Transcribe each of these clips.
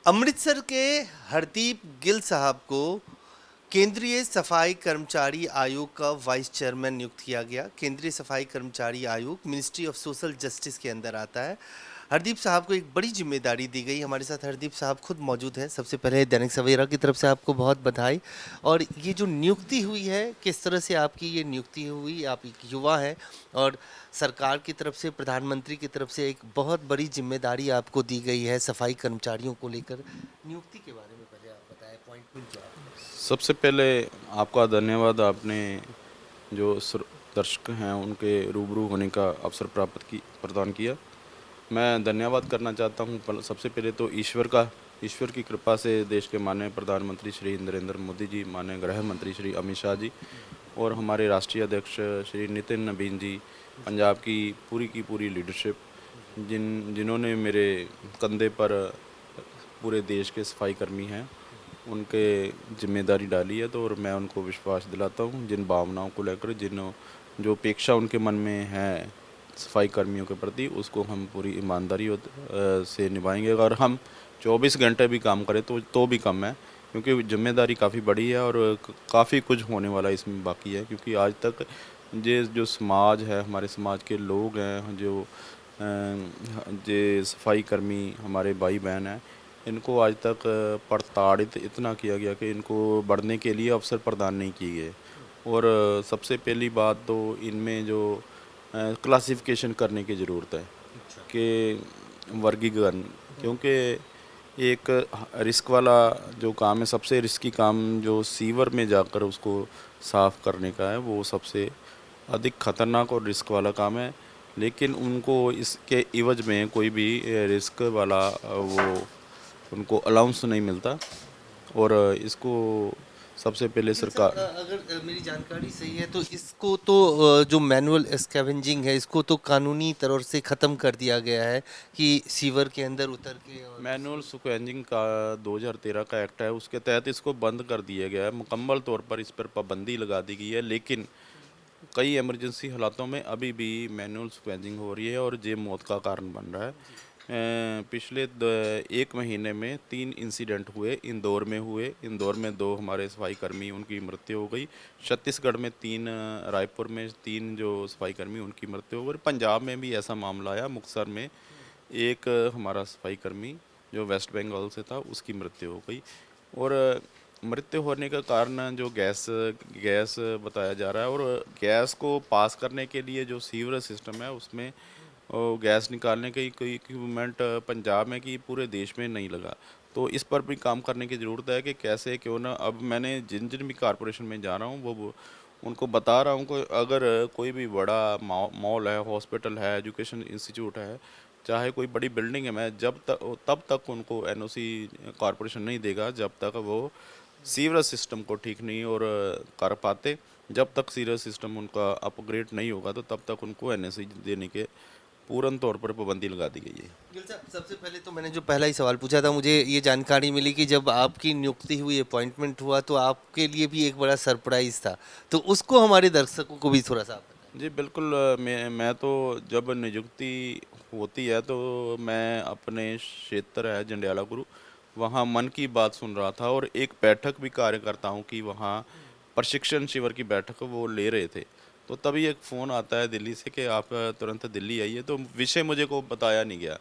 अमृतसर के हरदीप गिल साहब को केंद्रीय सफाई कर्मचारी आयोग का वाइस चेयरमैन नियुक्त किया गया। केंद्रीय सफाई कर्मचारी आयोग मिनिस्ट्री ऑफ सोशल जस्टिस के अंदर आता है। हरदीप साहब को एक बड़ी जिम्मेदारी दी गई। हमारे साथ हरदीप साहब खुद मौजूद हैं। सबसे पहले दैनिक सवेरा की तरफ से आपको बहुत बधाई। और ये जो नियुक्ति हुई है, किस तरह से आपकी ये नियुक्ति हुई? आप एक युवा हैं और सरकार की तरफ से, प्रधानमंत्री की तरफ से एक बहुत बड़ी जिम्मेदारी आपको दी गई है सफाई कर्मचारियों को लेकर। नियुक्ति के बारे में पहले आप बताएं, अपॉइंटमेंट जो आपका। सबसे पहले आपका धन्यवाद। आपने जो दर्शक हैं उनके रूबरू होने का अवसर प्रदान किया। मैं धन्यवाद करना चाहता हूं सबसे पहले तो ईश्वर की कृपा से देश के माननीय प्रधानमंत्री श्री नरेंद्र मोदी जी, माननीय गृह मंत्री श्री अमित शाह जी और हमारे राष्ट्रीय अध्यक्ष श्री नितिन नवीन जी, पंजाब की पूरी लीडरशिप जिन्होंने मेरे कंधे पर पूरे देश के सफाई कर्मी हैं उनके जिम्मेदारी डाली है। तो और मैं उनको विश्वास दिलाता हूँ जिन भावनाओं को लेकर, जो अपेक्षा उनके मन में है सफाई कर्मियों के प्रति, उसको हम पूरी ईमानदारी से निभाएंगे। अगर हम 24 घंटे भी काम करें तो भी कम है, क्योंकि जिम्मेदारी काफ़ी बड़ी है और काफ़ी कुछ होने वाला इसमें बाकी है। क्योंकि आज तक ये जो समाज है, हमारे समाज के लोग हैं, जो सफाई कर्मी हमारे भाई बहन हैं, इनको आज तक प्रताड़ित इतना किया गया कि इनको बढ़ने के लिए अवसर प्रदान नहीं किए गए। और सबसे पहली बात तो इनमें जो क्लासिफिकेशन करने की ज़रूरत है कि वर्गीकरण, क्योंकि एक रिस्क वाला जो काम है, सबसे रिस्की काम जो सीवर में जाकर उसको साफ़ करने का है, वो सबसे अधिक खतरनाक और रिस्क वाला काम है। लेकिन उनको इसके इवज में कोई भी रिस्क वाला वो उनको अलाउंस नहीं मिलता। और इसको सबसे पहले गिल साहब, सरकार। अगर मेरी जानकारी सही है तो इसको तो जो मैनुअल स्कैवेंजिंग है, इसको तो कानूनी तौर से ख़त्म कर दिया गया है कि सीवर के अंदर उतर के और मैनुअल स्क्वेंजिंग का 2013 का एक्ट है, उसके तहत इसको बंद कर दिया गया है। मुकम्मल तौर पर इस पर पाबंदी लगा दी गई है। लेकिन कई इमरजेंसी हालातों में अभी भी मैनुअल स्क्वेंजिंग हो रही है और ये मौत का कारण बन रहा है। पिछले 1 महीने में 3 इंसिडेंट हुए। इंदौर में 2 हमारे सफाई कर्मी उनकी मृत्यु हो गई। छत्तीसगढ़ में 3, रायपुर में 3 जो सफाई कर्मी उनकी मृत्यु हो गई। पंजाब में भी ऐसा मामला आया, मुक्तसर में एक हमारा सफाई कर्मी जो वेस्ट बंगाल से था, उसकी मृत्यु हो गई। और मृत्यु होने का कारण जो गैस बताया जा रहा है। और गैस को पास करने के लिए जो सीवरेज सिस्टम है, उसमें गैस निकालने की कोई इक्विपमेंट पंजाब में कि पूरे देश में नहीं लगा। तो इस पर भी काम करने की ज़रूरत है कि कैसे क्यों ना। अब मैंने जिन जिन भी कारपोरेशन में जा रहा हूँ वो उनको बता रहा हूँ कि अगर कोई भी बड़ा मॉल है, हॉस्पिटल है, एजुकेशन इंस्टीट्यूट है, चाहे कोई बड़ी बिल्डिंग है, मैं तब तक उनको एनओसी कॉरपोरेशन नहीं देगा जब तक वो सीवरेज सिस्टम को ठीक नहीं और कर पाते। जब तक सीवरेज सिस्टम उनका अपग्रेड नहीं होगा तो तब तक उनको एनओसी देने के पूर्ण तौर पर पाबंदी लगा दी गई है। गिल साहब, सबसे पहले तो मैंने जो पहला ही सवाल पूछा था, मुझे ये जानकारी मिली कि जब आपकी नियुक्ति हुई, अपॉइंटमेंट हुआ, तो आपके लिए भी एक बड़ा सरप्राइज था। तो उसको हमारे दर्शकों को भी थोड़ा सा आप बताएं। जी बिल्कुल। मैं तो जब नियुक्ति होती है तो मैं अपने क्षेत्र है जंडियाला गुरु, वहाँ मन की बात सुन रहा था और एक बैठक भी कार्यकर्ताओं की वहाँ प्रशिक्षण शिविर की बैठक वो ले रहे थे। तो तभी एक फ़ोन आता है दिल्ली से कि आप तुरंत दिल्ली आइए। तो विषय मुझे को बताया नहीं गया।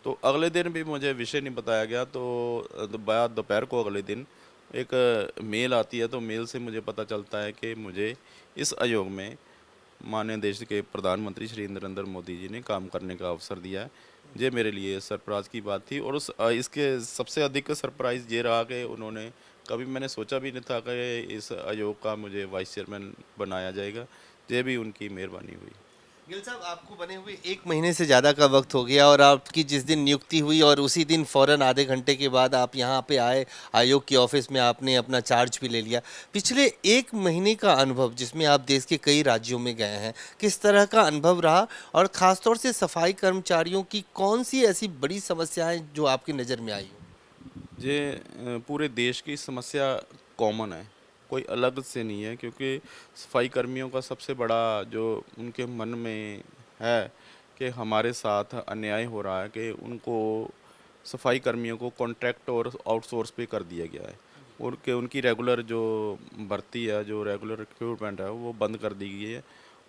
तो अगले दिन भी मुझे विषय नहीं बताया गया। तो बाद दोपहर को अगले दिन एक मेल आती है। तो मेल से मुझे पता चलता है कि मुझे इस आयोग में माननीय देश के प्रधानमंत्री श्री नरेंद्र मोदी जी ने काम करने का अवसर दिया है। ये मेरे लिए सरप्राइज की बात थी। और इसके सबसे अधिक सरप्राइज़ ये रहा कि उन्होंने, कभी मैंने सोचा भी नहीं था कि इस आयोग का मुझे वाइस चेयरमैन बनाया जाएगा। ये भी उनकी मेहरबानी हुई। गिल साहब, आपको बने हुए 1 महीने से ज़्यादा का वक्त हो गया और आपकी जिस दिन नियुक्ति हुई और उसी दिन फौरन आधे घंटे के बाद आप यहाँ पे आए, आयोग के ऑफिस में आपने अपना चार्ज भी ले लिया। पिछले 1 महीने का अनुभव, जिसमें आप देश के कई राज्यों में गए हैं, किस तरह का अनुभव रहा? और ख़ासतौर से सफाई कर्मचारियों की कौन सी ऐसी बड़ी समस्याएं जो आपकी नज़र में आई हो? ये पूरे देश की समस्या कॉमन है, कोई अलग से नहीं है। क्योंकि सफाई कर्मियों का सबसे बड़ा जो उनके मन में है कि हमारे साथ अन्याय हो रहा है, कि उनको सफाई कर्मियों को कॉन्ट्रैक्ट और आउटसोर्स पे कर दिया गया है और कि उनकी रेगुलर जो भर्ती है, जो रेगुलर रिक्रूटमेंट है, वो बंद कर दी गई है।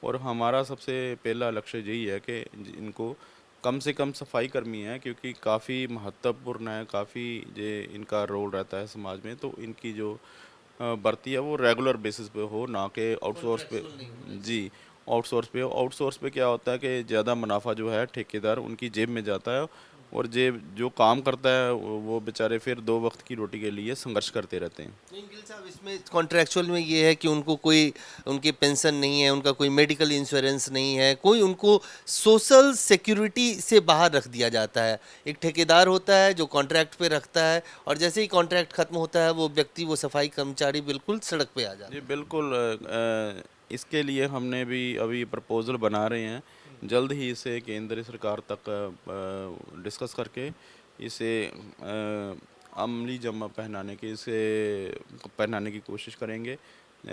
और हमारा सबसे पहला लक्ष्य यही है कि इनको कम से कम सफाई कर्मी हैं, क्योंकि काफ़ी महत्वपूर्ण है, काफ़ी ये इनका रोल रहता है समाज में। तो इनकी जो भर्ती है वो रेगुलर बेसिस पे हो, ना कि आउटसोर्स पे। जी, आउटसोर्स पे हो। आउटसोर्स पे क्या होता है कि ज़्यादा मुनाफा जो है ठेकेदार उनकी जेब में जाता है, और जेब जो काम करता है वो बेचारे फिर दो वक्त की रोटी के लिए संघर्ष करते रहते हैं। नहीं गिल साहब, इसमें कॉन्ट्रेक्चुअल में ये है कि उनको कोई उनकी पेंशन नहीं है, उनका कोई मेडिकल इंश्योरेंस नहीं है, कोई उनको सोशल सिक्योरिटी से बाहर रख दिया जाता है। एक ठेकेदार होता है जो कॉन्ट्रैक्ट पे रखता है, और जैसे ही कॉन्ट्रैक्ट खत्म होता है वो व्यक्ति, वो सफाई कर्मचारी बिल्कुल सड़क पे आ जाता जी बिल्कुल। इसके लिए हमने भी अभी प्रपोज़ल बना रहे हैं, जल्द ही इसे केंद्र सरकार तक डिस्कस करके इसे अमली जमा पहनाने की कोशिश करेंगे।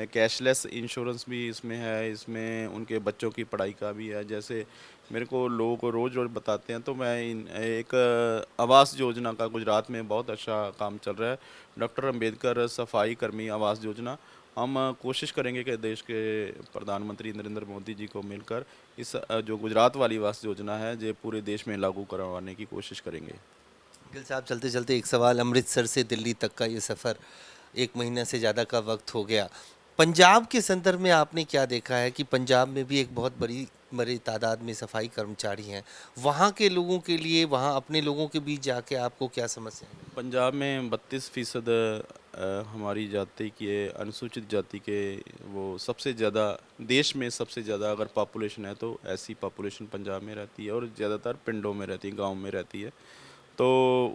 कैशलेस इंश्योरेंस भी इसमें है, इसमें उनके बच्चों की पढ़ाई का भी है। जैसे मेरे को लोग रोज़ रोज़ बताते हैं, तो मैं एक आवास योजना का गुजरात में बहुत अच्छा काम चल रहा है, डॉक्टर अंबेडकर सफाई कर्मी आवास योजना। हम कोशिश करेंगे कि देश के प्रधानमंत्री नरेंद्र मोदी जी को मिलकर इस जो गुजरात वाली आवास योजना है, ये पूरे देश में लागू करवाने की कोशिश करेंगे। गिल साहब, चलते चलते एक सवाल, अमृतसर से दिल्ली तक का ये सफ़र 1 महीने से ज़्यादा का वक्त हो गया। पंजाब के संदर्भ में आपने क्या देखा है कि पंजाब में भी एक बहुत बड़ी तादाद में सफाई कर्मचारी हैं। वहाँ के लोगों के लिए, वहाँ अपने लोगों के बीच जाके आपको क्या समस्या है? पंजाब में 32% हमारी जाति के, अनुसूचित जाति के, वो सबसे ज़्यादा देश में सबसे ज़्यादा अगर पॉपुलेशन है तो ऐसी पॉपुलेशन पंजाब में रहती है, और ज़्यादातर पिंडों में रहती है, गांव में रहती है। तो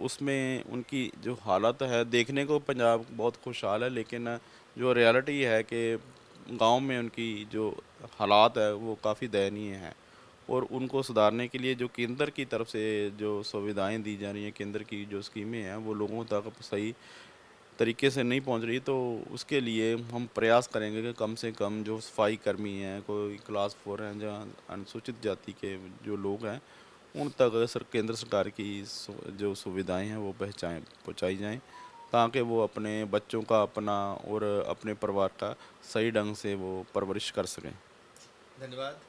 उसमें उनकी जो हालत है, देखने को पंजाब बहुत खुशहाल है, लेकिन जो रियलिटी है कि गांव में उनकी जो हालात है वो काफ़ी दयनीय है। और उनको सुधारने के लिए जो केंद्र की तरफ से जो सुविधाएं दी जा रही हैं, केंद्र की जो स्कीमें हैं, वो लोगों तक सही तरीके से नहीं पहुंच रही। तो उसके लिए हम प्रयास करेंगे कि कम से कम जो सफाई कर्मी हैं, कोई क्लास 4 हैं, जहाँ अनुसूचित जाति के जो लोग हैं, उन तक केंद्र सरकार की जो सुविधाएं हैं वो पहुंचाई जाएं, ताकि वो अपने बच्चों का, अपना और अपने परिवार का सही ढंग से वो परवरिश कर सकें। धन्यवाद।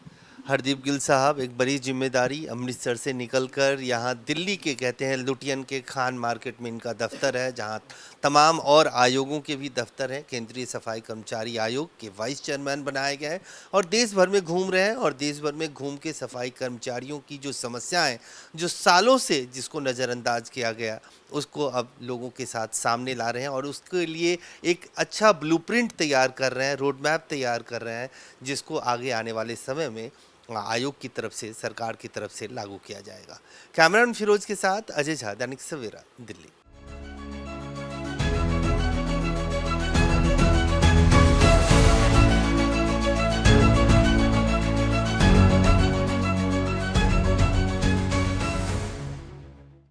हरदीप गिल साहब, एक बड़ी जिम्मेदारी, अमृतसर से निकलकर यहाँ दिल्ली के, कहते हैं लुटियन के, खान मार्केट में इनका दफ्तर है, जहाँ तमाम और आयोगों के भी दफ्तर हैं। केंद्रीय सफाई कर्मचारी आयोग के वाइस चेयरमैन बनाए गए हैं और देश भर में घूम रहे हैं, और देश भर में घूम के सफाई कर्मचारियों की जो समस्याएं, जो सालों से जिसको नज़रअंदाज किया गया, उसको अब लोगों के साथ सामने ला रहे हैं, और उसके लिए एक अच्छा ब्लूप्रिंट तैयार कर रहे हैं, रोड मैप तैयार कर रहे हैं, जिसको आगे आने वाले समय में आयोग की तरफ से, सरकार की तरफ से लागू किया जाएगा। कैमरामैन फिरोज के साथ अजय झा, दैनिक सवेरा, दिल्ली।